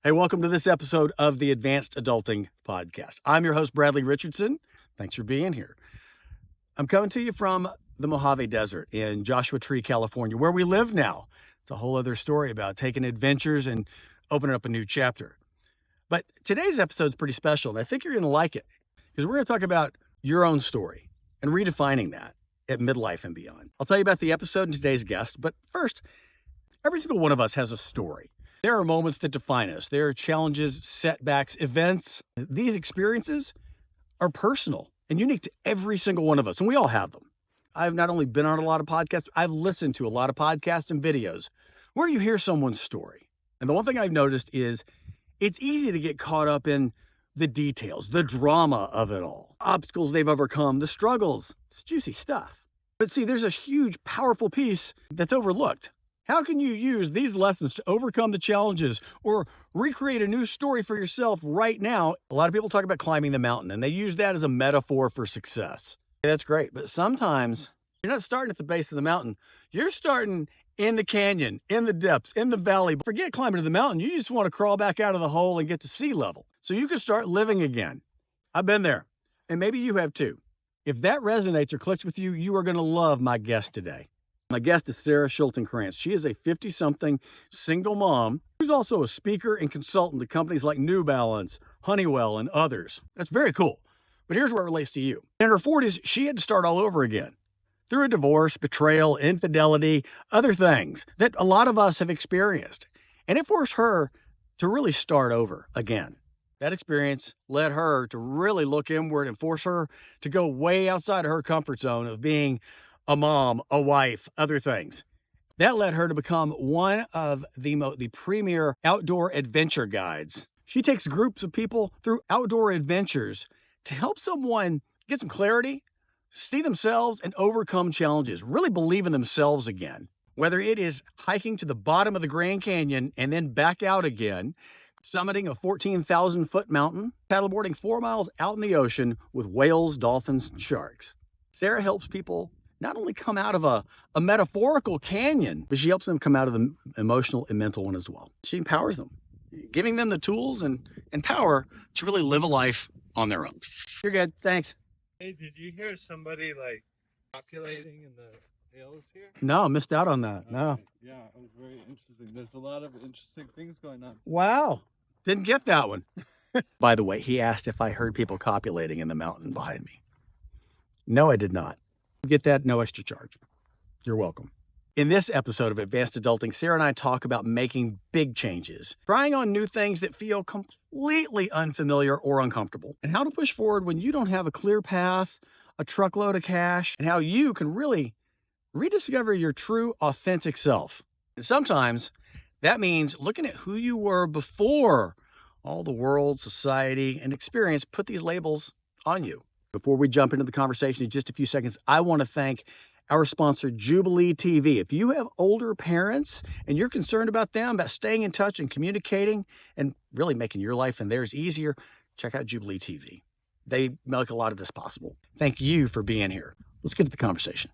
Hey, welcome to this episode of the Advanced Adulting Podcast. I'm your host, Bradley Richardson. Thanks for being here. I'm coming to you from the Mohave Desert in Joshua Tree, California, where we live now. It's a whole other story about taking adventures and opening up a new chapter. But today's episode is pretty special, and I think you're going to like it because we're going to talk about your own story and redefining that at midlife and beyond. I'll tell you about the episode and today's guest, but first, every single one of us has a story. There are moments that define us. There are challenges, setbacks, events. These experiences are personal and unique to every single one of us, and we all have them. I've not only been on a lot of podcasts, I've listened to a lot of podcasts and videos where you hear someone's story. And the one thing I've noticed is it's easy to get caught up in the details, the drama of it all, obstacles they've overcome, the struggles. It's juicy stuff. But see, there's a huge, powerful piece that's overlooked. How can you use these lessons to overcome the challenges or recreate a new story for yourself right now? A lot of people talk about climbing the mountain, and they use that as a metaphor for success. That's great, but sometimes you're not starting at the base of the mountain. You're starting in the canyon, in the depths, in the valley. Forget climbing to the mountain. You just want to crawl back out of the hole and get to sea level so you can start living again. I've been there, and maybe you have too. If that resonates or clicks with you, you are going to love my guest today. My guest is Sarah Schulten-Krantz. She is a 50-something single mom who's also a speaker and consultant to companies like New Balance, Honeywell, and others. That's very cool. But here's where it relates to you. In her 40s, she had to start all over again through a divorce, betrayal, infidelity, other things that a lot of us have experienced. And it forced her to really start over again. That experience led her to really look inward and force her to go way outside of her comfort zone of being a mom, a wife, other things. That led her to become one of the premier outdoor adventure guides. She takes groups of people through outdoor adventures to help someone get some clarity, see themselves, and overcome challenges, really believe in themselves again. Whether it is hiking to the bottom of the Grand Canyon and then back out again, summiting a 14,000-foot mountain, paddleboarding 4 miles out in the ocean with whales, dolphins, and sharks. Sarah helps people not only come out of a metaphorical canyon, but she helps them come out of the emotional and mental one as well. She empowers them, giving them the tools and power to really live a life on their own. You're good. Thanks. Hey, did you hear somebody like populating in the hills here? No, I missed out on that. No. Yeah, it was very interesting. There's a lot of interesting things going on. Wow. Didn't get that one. By the way, he asked if I heard people copulating in the mountain behind me. No, I did not. Get that, no extra charge. You're welcome. In this episode of Advanced Adulting, Sarah and I talk about making big changes, trying on new things that feel completely unfamiliar or uncomfortable, and how to push forward when you don't have a clear path, a truckload of cash, and how you can really rediscover your true, authentic self. And sometimes that means looking at who you were before all the world, society, and experience put these labels on you. Before we jump into the conversation in just a few seconds, I want to thank our sponsor, Jubilee TV. If you have older parents and you're concerned about them, about staying in touch and communicating and really making your life and theirs easier, check out Jubilee TV. They make a lot of this possible. Thank you for being here. Let's get to the conversation.